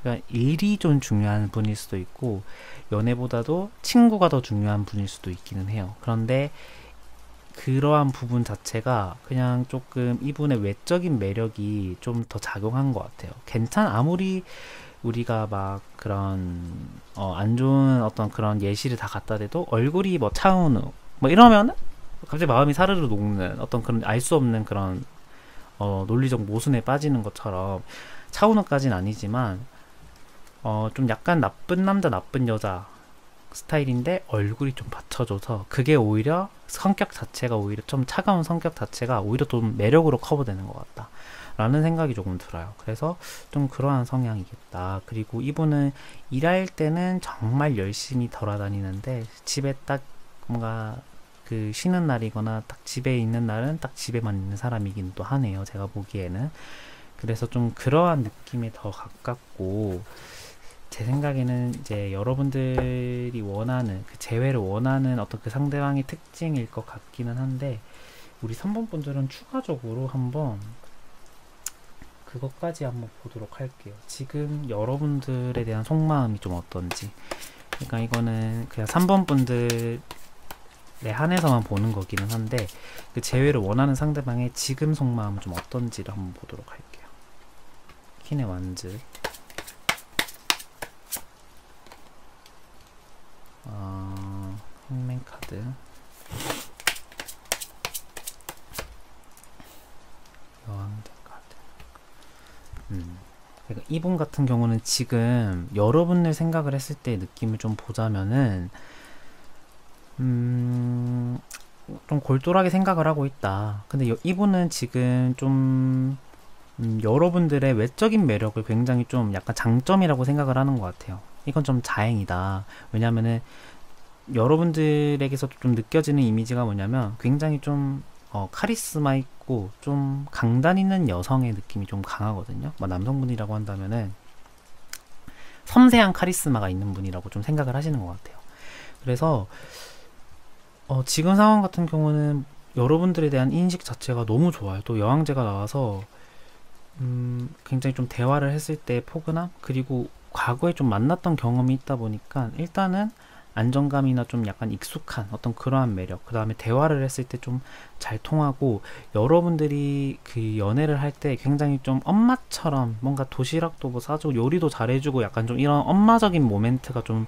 그러니까 일이 좀 중요한 분일 수도 있고, 연애보다도 친구가 더 중요한 분일 수도 있기는 해요. 그런데 그러한 부분 자체가 그냥 조금 이분의 외적인 매력이 좀 더 작용한 것 같아요. 아무리 우리가 막 그런 안 좋은 어떤 그런 예시를 다 갖다 대도 얼굴이 뭐 차은우 뭐 이러면은 갑자기 마음이 사르르 녹는 어떤 그런 알 수 없는 그런 논리적 모순에 빠지는 것처럼 차은우까지는 아니지만 좀 약간 나쁜 남자 나쁜 여자 스타일인데 얼굴이 좀 받쳐줘서 그게 오히려 성격 자체가 오히려 좀 차가운 성격 자체가 오히려 좀 매력으로 커버되는 것 같다 라는 생각이 조금 들어요. 그래서 좀 그러한 성향이겠다. 그리고 이분은 일할 때는 정말 열심히 돌아다니는데 집에 딱 뭔가 그 쉬는 날이거나 딱 집에 있는 날은 딱 집에만 있는 사람이긴 또 하네요. 제가 보기에는. 그래서 좀 그러한 느낌에 더 가깝고 제 생각에는 이제 여러분들이 원하는 그 재회를 원하는 어떤 그 상대방의 특징일 것 같기는 한데 우리 3번 분들은 추가적으로 한번 그것까지 한번 보도록 할게요. 지금 여러분들에 대한 속마음이 좀 어떤지. 그러니까 이거는 그냥 3번 분들에 한해서만 보는 거기는 한데 그 재회를 원하는 상대방의 지금 속마음은 좀 어떤지를 한번 보도록 할게요. 퀸의 완즈, 행맨 카드, 여왕대 카드. 그러니까 이분 같은 경우는 지금 여러분을 생각을 했을 때 느낌을 좀 보자면은 좀 골똘하게 생각을 하고 있다. 근데 이분은 지금 좀 여러분들의 외적인 매력을 굉장히 좀 약간 장점이라고 생각을 하는 것 같아요. 이건 좀 다행이다. 왜냐면은 여러분들에게서도 좀 느껴지는 이미지가 뭐냐면 굉장히 좀 카리스마 있고 좀 강단 있는 여성의 느낌이 좀 강하거든요. 뭐 남성분이라고 한다면은 섬세한 카리스마가 있는 분이라고 좀 생각을 하시는 것 같아요. 그래서 지금 상황 같은 경우는 여러분들에 대한 인식 자체가 너무 좋아요. 또 여왕제가 나와서 굉장히 좀 대화를 했을 때 포근함, 그리고 과거에 좀 만났던 경험이 있다 보니까 일단은 안정감이나 좀 약간 익숙한 어떤 그러한 매력, 그 다음에 대화를 했을 때 좀 잘 통하고 여러분들이 그 연애를 할 때 굉장히 좀 엄마처럼 뭔가 도시락도 뭐 싸주고 요리도 잘해주고 약간 좀 이런 엄마적인 모멘트가 좀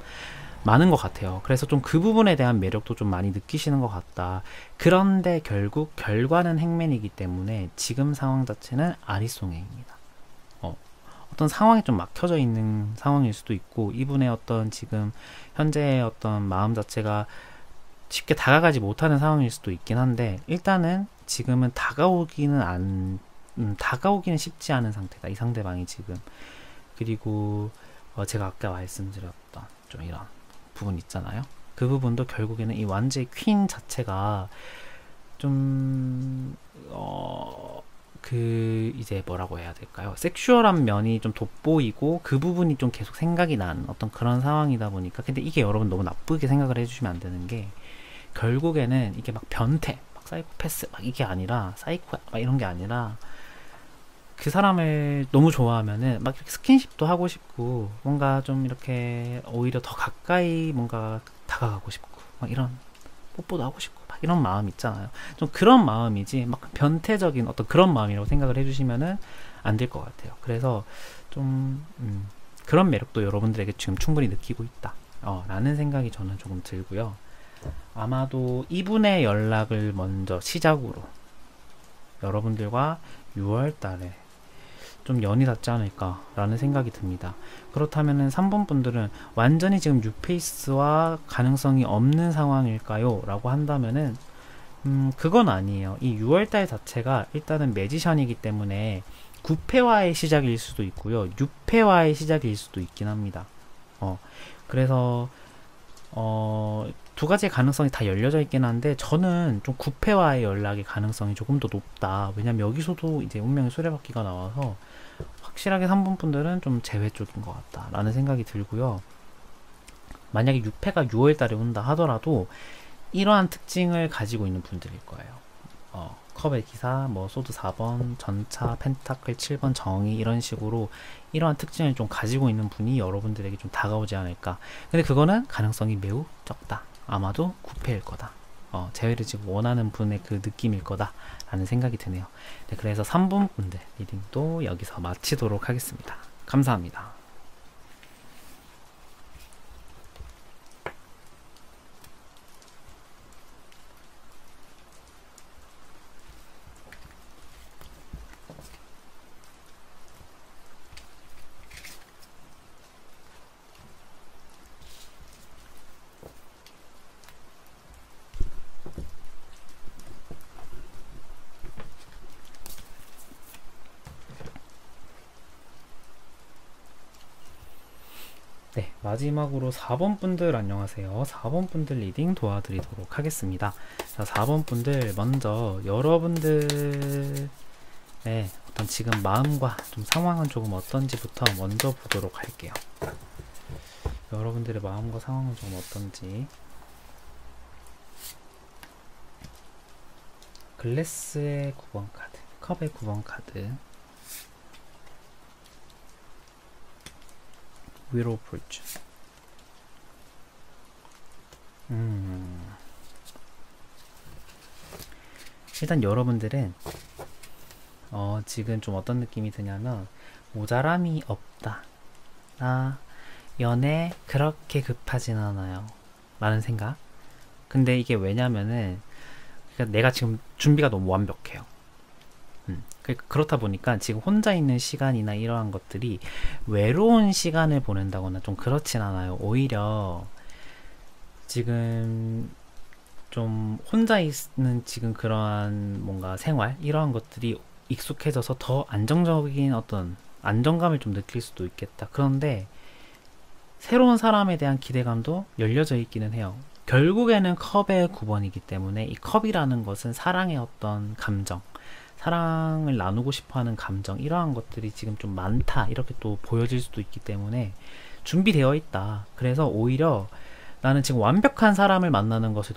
많은 것 같아요. 그래서 좀 그 부분에 대한 매력도 좀 많이 느끼시는 것 같다. 그런데 결국 결과는 행맨이기 때문에 지금 상황 자체는 아리송행입니다. 어떤 상황이 좀 막혀져 있는 상황일 수도 있고 이분의 어떤 지금 현재의 어떤 마음 자체가 쉽게 다가가지 못하는 상황일 수도 있긴 한데 일단은 지금은 다가오기는 쉽지 않은 상태다. 이 상대방이 지금. 그리고 제가 아까 말씀드렸던 좀 이런 부분 있잖아요. 그 부분도 결국에는 이 완제의 퀸 자체가 좀 이제 뭐라고 해야 될까요? 섹슈얼한 면이 좀 돋보이고 그 부분이 좀 계속 생각이 나는 어떤 그런 상황이다 보니까 근데 이게 여러분 너무 나쁘게 생각을 해주시면 안 되는 게 결국에는 이게 막 변태, 막 사이코패스 막 이게 아니라 사이코야 막 이런 게 아니라 그 사람을 너무 좋아하면은 막 이렇게 스킨십도 하고 싶고 뭔가 좀 이렇게 오히려 더 가까이 뭔가 다가가고 싶고 막 이런 뽀뽀도 하고 싶고 막 이런 마음 있잖아요. 좀 그런 마음이지 막 변태적인 어떤 그런 마음이라고 생각을 해주시면은 안 될 것 같아요. 그래서 좀 그런 매력도 여러분들에게 지금 충분히 느끼고 있다 라는 생각이 저는 조금 들고요. 아마도 이분의 연락을 먼저 시작으로 여러분들과 6월 달에 좀 연이 닿지 않을까 라는 생각이 듭니다. 그렇다면은 3번 분들은 완전히 지금 뉴페이스와 가능성이 없는 상황일까요? 라고 한다면은 그건 아니에요. 이 6월달 자체가 일단은 매지션이기 때문에 9패와의 시작일 수도 있고요 6패와의 시작일 수도 있긴 합니다. 그래서 두 가지의 가능성이 다 열려져 있긴 한데 저는 좀 9패와의 연락의 가능성이 조금 더 높다. 왜냐면 여기서도 이제 운명의 수레바퀴가 나와서 확실하게 3번 분들은 좀 제외 쪽인 것 같다 라는 생각이 들고요. 만약에 6패가 6월달에 온다 하더라도 이러한 특징을 가지고 있는 분들일 거예요. 컵의 기사, 뭐 소드 4번, 전차, 펜타클 7번, 정의 이런 식으로 이러한 특징을 좀 가지고 있는 분이 여러분들에게 좀 다가오지 않을까. 근데 그거는 가능성이 매우 적다. 아마도 9패일 거다. 재회를 지금 원하는 분의 그 느낌일 거다 라는 생각이 드네요. 네, 그래서 3분 분들 리딩도 여기서 마치도록 하겠습니다. 감사합니다. 네, 마지막으로 4번 분들 안녕하세요. 4번 분들 리딩 도와드리도록 하겠습니다. 자, 4번 분들 먼저 여러분들의 어떤 지금 마음과 좀 상황은 조금 어떤지부터 먼저 보도록 할게요. 여러분들의 마음과 상황은 조금 어떤지. 글래스의 9번 카드, 컵의 9번 카드, 위로 볼주. 일단 여러분들은 지금 좀 어떤 느낌이 드냐면 모자람이 없다. 나 연애 그렇게 급하진 않아요. 라는 생각. 근데 이게 왜냐면은 그러니까 내가 지금 준비가 너무 완벽해요. 그렇다 보니까 지금 혼자 있는 시간이나 이러한 것들이 외로운 시간을 보낸다거나 좀 그렇진 않아요. 오히려 지금 좀 혼자 있는 지금 그러한 뭔가 생활 이러한 것들이 익숙해져서 더 안정적인 어떤 안정감을 좀 느낄 수도 있겠다. 그런데 새로운 사람에 대한 기대감도 열려져 있기는 해요. 결국에는 컵의 9번이기 때문에 이 컵이라는 것은 사랑의 어떤 감정, 사랑을 나누고 싶어하는 감정, 이러한 것들이 지금 좀 많다 이렇게 또 보여질 수도 있기 때문에 준비되어 있다. 그래서 오히려 나는 지금 완벽한 사람을 만나는 것을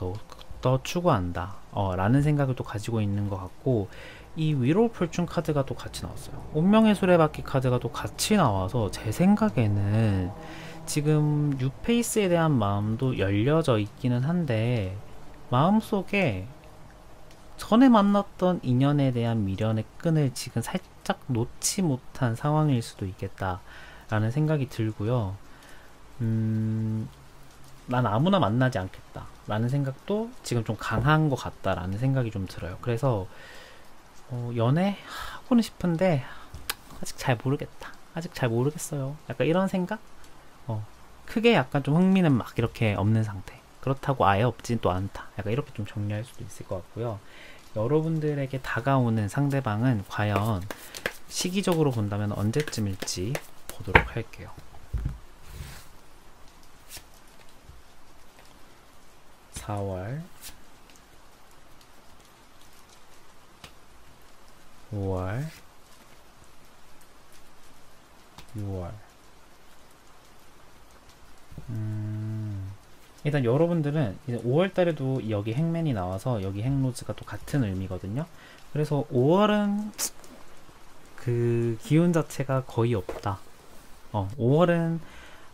더 추구한다 라는 생각을 또 가지고 있는 것 같고, 이 위로 풀춘 카드가 또 같이 나왔어요. 운명의 수레바퀴 카드가 또 같이 나와서 제 생각에는 지금 뉴페이스에 대한 마음도 열려져 있기는 한데 마음속에 전에 만났던 인연에 대한 미련의 끈을 지금 살짝 놓지 못한 상황일 수도 있겠다라는 생각이 들고요. 난 아무나 만나지 않겠다 라는 생각도 지금 좀 강한 것 같다라는 생각이 좀 들어요. 그래서 연애하고는 싶은데 아직 잘 모르겠다, 아직 잘 모르겠어요, 약간 이런 생각? 크게 약간 좀 흥미는 막 이렇게 없는 상태. 그렇다고 아예 없진 또 않다, 약간 이렇게 좀 정리할 수도 있을 것 같고요. 여러분들에게 다가오는 상대방은 과연 시기적으로 본다면 언제쯤일지 보도록 할게요. 4월, 5월, 6월. 일단 여러분들은 이제 5월달에도 여기 행맨이 나와서 여기 행로즈가 또 같은 의미거든요. 그래서 5월은 그 기운 자체가 거의 없다. 5월은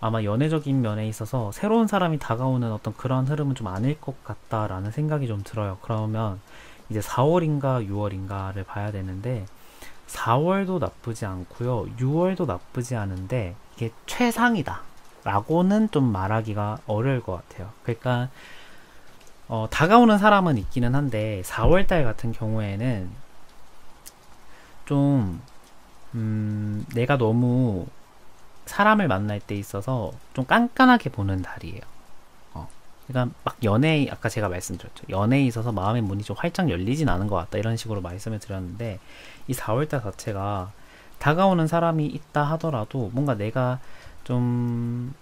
아마 연애적인 면에 있어서 새로운 사람이 다가오는 어떤 그런 흐름은 좀 아닐 것 같다라는 생각이 좀 들어요. 그러면 이제 4월인가 6월인가를 봐야 되는데 4월도 나쁘지 않고요. 6월도 나쁘지 않은데 이게 최상이다 라고는 좀 말하기가 어려울 것 같아요. 그러니까 다가오는 사람은 있기는 한데 4월달 같은 경우에는 좀 내가 너무 사람을 만날 때 있어서 좀 깐깐하게 보는 달이에요. 그러니까 막 연애에, 아까 제가 말씀드렸죠, 연애에 있어서 마음의 문이 좀 활짝 열리진 않은 것 같다 이런 식으로 말씀을 드렸는데, 이 4월달 자체가 다가오는 사람이 있다 하더라도 뭔가 내가 좀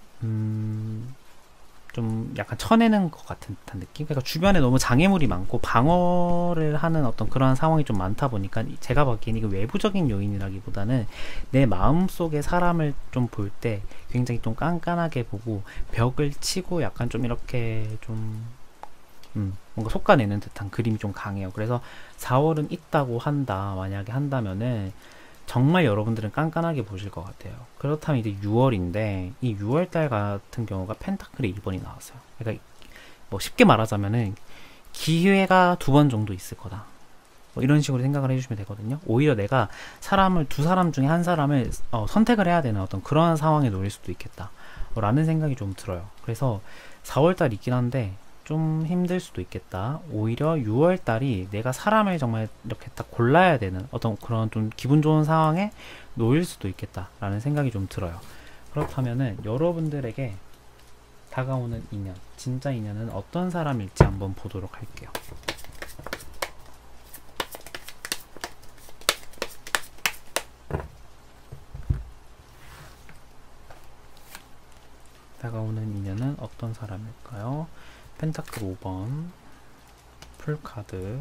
약간 쳐내는 것 같은 듯한 느낌? 그러니까 주변에 너무 장애물이 많고 방어를 하는 어떤 그러한 상황이 좀 많다 보니까 제가 보기엔 이게 외부적인 요인이라기보다는 내 마음속에 사람을 좀 볼 때 굉장히 좀 깐깐하게 보고 벽을 치고 약간 좀 이렇게 좀 뭔가 솎아내는 듯한 그림이 좀 강해요. 그래서 4월은 있다고 한다, 만약에 한다면은 정말 여러분들은 깐깐하게 보실 것 같아요. 그렇다면 이제 6월인데 이 6월달 같은 경우가 펜타클의 1번이 나왔어요. 그러니까 뭐 쉽게 말하자면은 기회가 2번 정도 있을 거다, 뭐 이런 식으로 생각을 해주시면 되거든요. 오히려 내가 두 사람 중에 한 사람을 선택을 해야 되는 어떤 그런 상황에 놓일 수도 있겠다 라는 생각이 좀 들어요. 그래서 4월달 있긴 한데 좀 힘들 수도 있겠다. 오히려 6월달이 내가 사람을 정말 이렇게 딱 골라야 되는 어떤 그런 좀 기분 좋은 상황에 놓일 수도 있겠다 라는 생각이 좀 들어요. 그렇다면은 여러분들에게 다가오는 인연, 진짜 인연은 어떤 사람일지 한번 보도록 할게요. 사람일까요? 펜타클 5번 풀카드,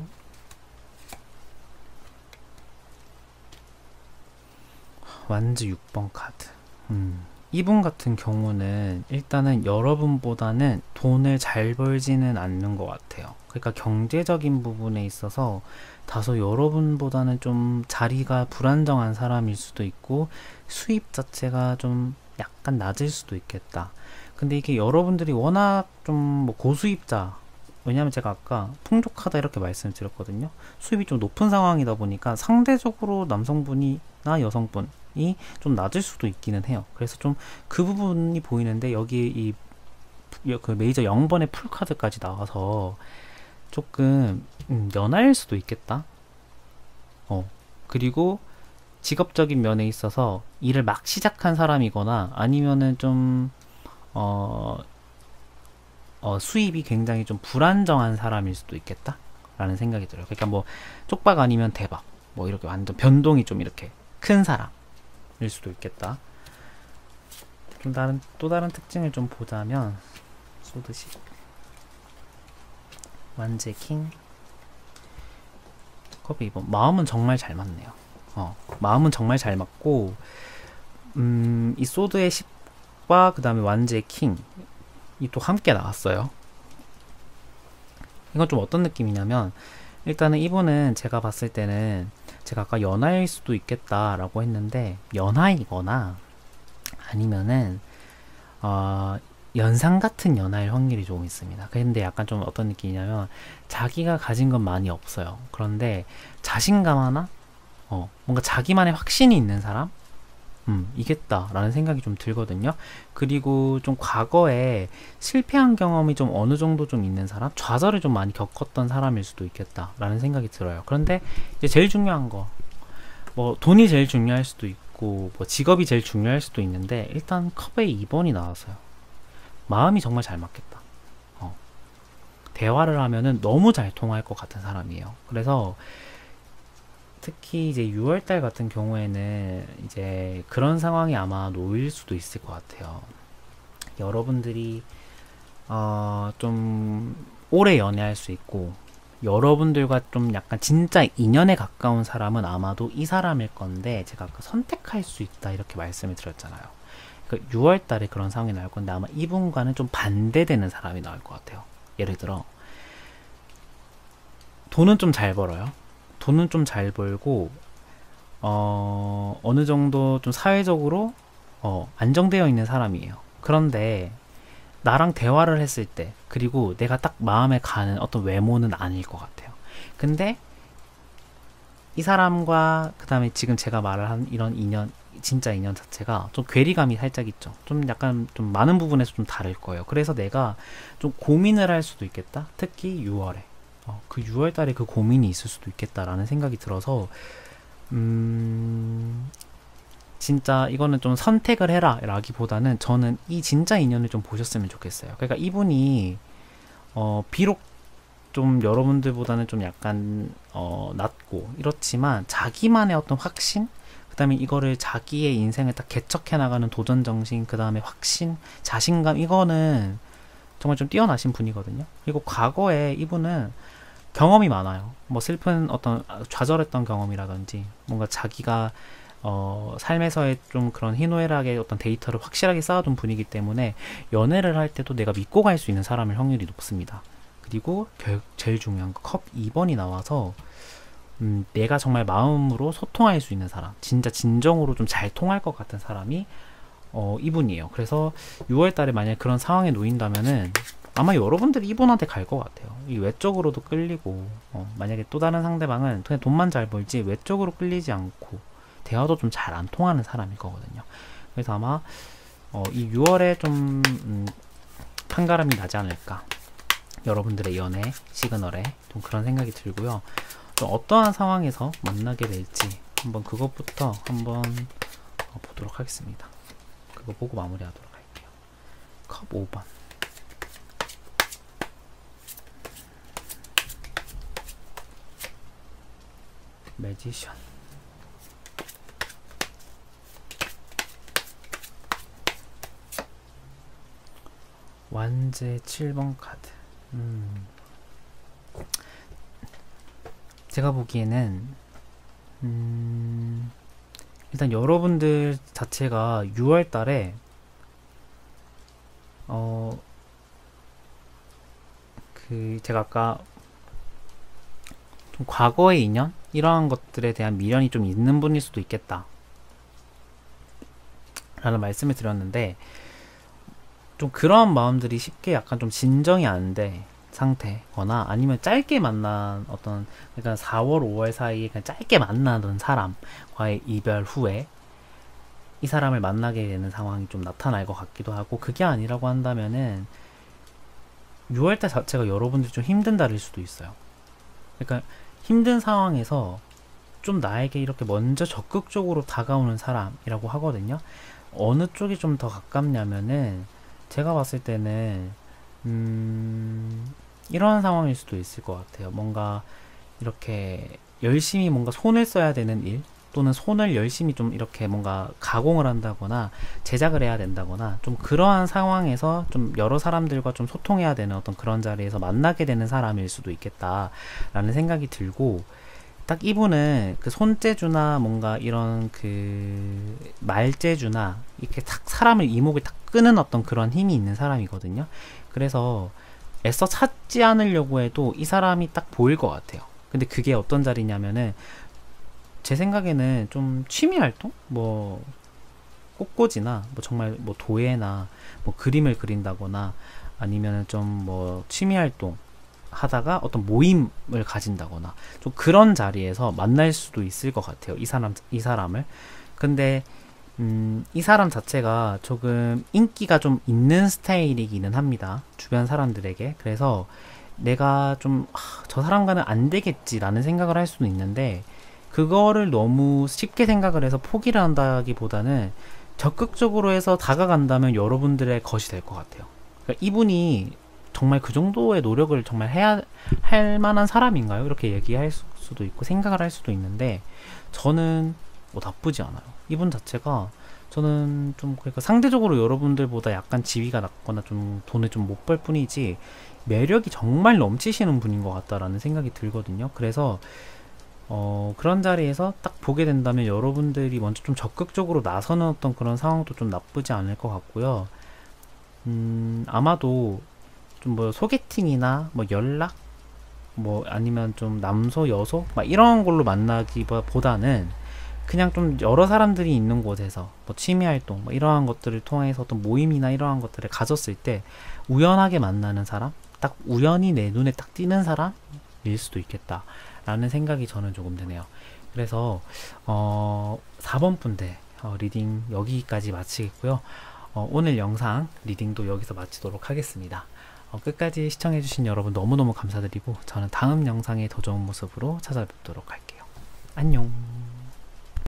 완즈 6번 카드. 이분 같은 경우는 일단은 여러분보다는 돈을 잘 벌지는 않는 것 같아요. 그러니까 경제적인 부분에 있어서 다소 여러분보다는 좀 자리가 불안정한 사람일 수도 있고 수입 자체가 좀 약간 낮을 수도 있겠다. 근데 이게 여러분들이 워낙 좀 뭐 고수입자, 왜냐면 제가 아까 풍족하다 이렇게 말씀드렸거든요. 수입이 좀 높은 상황이다 보니까 상대적으로 남성분이나 여성분이 좀 낮을 수도 있기는 해요. 그래서 좀 그 부분이 보이는데 여기 그 메이저 0번의 풀카드까지 나와서 조금 연하일 수도 있겠다. 그리고 직업적인 면에 있어서 일을 막 시작한 사람이거나 아니면은 좀 수입이 굉장히 좀 불안정한 사람일 수도 있겠다 라는 생각이 들어요. 그러니까 뭐 쪽박 아니면 대박, 뭐 이렇게 완전 변동이 좀 이렇게 큰 사람일 수도 있겠다. 좀 또 다른 특징을 좀 보자면, 소드식, 완제 킹, 컵 2번. 마음은 정말 잘 맞네요. 마음은 정말 잘 맞고, 이 소드의 10과 그 다음에 완제 킹, 이 또 함께 나왔어요. 이건 좀 어떤 느낌이냐면, 일단은 이분은 제가 봤을 때는, 제가 아까 연하일 수도 있겠다라고 했는데, 연하이거나 아니면은 연상 같은 연하일 확률이 조금 있습니다. 근데 약간 좀 어떤 느낌이냐면, 자기가 가진 건 많이 없어요. 그런데 자신감 하나, 뭔가 자기만의 확신이 있는 사람, 이겠다라는 생각이 좀 들거든요. 그리고 좀 과거에 실패한 경험이 좀 어느 정도 좀 있는 사람, 좌절을 좀 많이 겪었던 사람일 수도 있겠다라는 생각이 들어요. 그런데 이제 제일 중요한 거, 뭐 돈이 제일 중요할 수도 있고 뭐 직업이 제일 중요할 수도 있는데, 일단 컵에 2번이 나와서요. 마음이 정말 잘 맞겠다. 대화를 하면은 너무 잘 통할 것 같은 사람이에요. 그래서 특히 이제 6월달 같은 경우에는 이제 그런 상황이 아마 놓일 수도 있을 것 같아요. 여러분들이 좀 오래 연애할 수 있고, 여러분들과 좀 약간 진짜 인연에 가까운 사람은 아마도 이 사람일 건데, 제가 아까 선택할 수 있다 이렇게 말씀을 드렸잖아요. 그러니까 6월달에 그런 상황이 나올 건데 아마 이분과는 좀 반대되는 사람이 나올 것 같아요. 예를 들어 돈은 좀 잘 벌어요. 돈은 좀 잘 벌고 어느 정도 좀 사회적으로 안정되어 있는 사람이에요. 그런데 나랑 대화를 했을 때, 그리고 내가 딱 마음에 가는 어떤 외모는 아닐 것 같아요. 근데 이 사람과 그 다음에 지금 제가 말을 한 이런 인연, 진짜 인연 자체가 좀 괴리감이 살짝 있죠. 좀 약간 좀 많은 부분에서 좀 다를 거예요. 그래서 내가 좀 고민을 할 수도 있겠다. 특히 6월에 그 6월 달에 그 고민이 있을 수도 있겠다라는 생각이 들어서 진짜 이거는 좀 선택을 해라 라기보다는 저는 이 진짜 인연을 좀 보셨으면 좋겠어요. 그러니까 이분이 비록 좀 여러분들보다는 좀 약간 낮고 이렇지만 자기만의 어떤 확신, 그 다음에 이거를 자기의 인생을 딱 개척해 나가는 도전 정신, 그 다음에 확신, 자신감, 이거는 정말 좀 뛰어나신 분이거든요. 그리고 과거에 이분은 경험이 많아요. 뭐 슬픈 어떤 좌절했던 경험이라든지 뭔가 자기가 삶에서의 좀 그런 희노애락의 어떤 데이터를 확실하게 쌓아둔 분이기 때문에 연애를 할 때도 내가 믿고 갈 수 있는 사람일 확률이 높습니다. 그리고 제일 중요한 거 컵 2번이 나와서 내가 정말 마음으로 소통할 수 있는 사람, 진짜 진정으로 좀 잘 통할 것 같은 사람이 이분이에요. 그래서 6월달에 만약 그런 상황에 놓인다면은 아마 여러분들이 이분한테 갈 것 같아요. 이 외적으로도 끌리고 만약에 또 다른 상대방은 그냥 돈만 잘 벌지 외적으로 끌리지 않고 대화도 좀 잘 안 통하는 사람일 거거든요. 그래서 아마 이 6월에 좀 한가람이 나지 않을까, 여러분들의 연애 시그널에 좀 그런 생각이 들고요. 좀 어떠한 상황에서 만나게 될지 한번 그것부터 한번 보도록 하겠습니다. 그거 보고 마무리하도록 할게요. 컵 5번 매지션, 완제 7번 카드. 제가 보기에는 일단 여러분들 자체가 6월 달에 제가 아까 좀 과거의 인연? 이러한 것들에 대한 미련이 좀 있는 분일 수도 있겠다 라는 말씀을 드렸는데, 좀 그런 마음들이 쉽게 약간 좀 진정이 안 돼 상태거나, 아니면 짧게 만난 어떤, 그러니까 4월 5월 사이에 그냥 짧게 만나던 사람과의 이별 후에 이 사람을 만나게 되는 상황이 좀 나타날 것 같기도 하고, 그게 아니라고 한다면은 6월달 자체가 여러분들이 좀 힘든 달일 수도 있어요. 그러니까 힘든 상황에서 좀 나에게 이렇게 먼저 적극적으로 다가오는 사람이라고 하거든요. 어느 쪽이 좀 더 가깝냐면은, 제가 봤을 때는 이런 상황일 수도 있을 것 같아요. 뭔가 이렇게 열심히 뭔가 손을 써야 되는 일, 또는 손을 열심히 좀 이렇게 뭔가 가공을 한다거나 제작을 해야 된다거나, 좀 그러한 상황에서 좀 여러 사람들과 좀 소통해야 되는 어떤 그런 자리에서 만나게 되는 사람일 수도 있겠다라는 생각이 들고, 딱 이분은 그 손재주나 뭔가 이런 그 말재주나 이렇게 탁 사람을 이목을 탁 끄는 어떤 그런 힘이 있는 사람이거든요. 그래서 애써 찾지 않으려고 해도 이 사람이 딱 보일 것 같아요. 근데 그게 어떤 자리냐면은, 제 생각에는 좀 취미 활동? 뭐 꽃꽂이나 뭐 정말 뭐 도예나 뭐 그림을 그린다거나, 아니면은 좀 뭐 취미 활동 하다가 어떤 모임을 가진다거나, 좀 그런 자리에서 만날 수도 있을 것 같아요. 이 사람을. 근데 이 사람 자체가 조금 인기가 좀 있는 스타일이기는 합니다, 주변 사람들에게. 그래서 내가 좀 저 사람과는 안 되겠지라는 생각을 할 수도 있는데, 그거를 너무 쉽게 생각을 해서 포기를 한다기보다는 적극적으로 해서 다가간다면 여러분들의 것이 될 것 같아요. 그러니까 이분이 정말 그 정도의 노력을 정말 해야 할 만한 사람인가요? 이렇게 얘기할 수도 있고 생각을 할 수도 있는데, 저는 뭐 나쁘지 않아요. 이분 자체가, 저는 좀 그러니까 상대적으로 여러분들보다 약간 지위가 낮거나 좀 돈을 좀 못 벌 뿐이지 매력이 정말 넘치시는 분인 것 같다라는 생각이 들거든요. 그래서 그런 자리에서 딱 보게 된다면 여러분들이 먼저 좀 적극적으로 나서는 어떤 그런 상황도 좀 나쁘지 않을 것 같고요. 아마도 좀 뭐 소개팅이나 뭐 연락, 뭐 아니면 좀 남소 여소 막 이런 걸로 만나기보다는 그냥 좀 여러 사람들이 있는 곳에서 뭐 취미 활동 뭐 이러한 것들을 통해서 어떤 모임이나 이러한 것들을 가졌을 때 우연하게 만나는 사람, 딱 우연히 내 눈에 딱 띄는 사람일 수도 있겠다 라는 생각이 저는 조금 드네요. 그래서 4번 분들 리딩 여기까지 마치겠고요. 오늘 영상 리딩도 여기서 마치도록 하겠습니다. 끝까지 시청해주신 여러분 너무너무 감사드리고, 저는 다음 영상에 더 좋은 모습으로 찾아뵙도록 할게요. 안녕.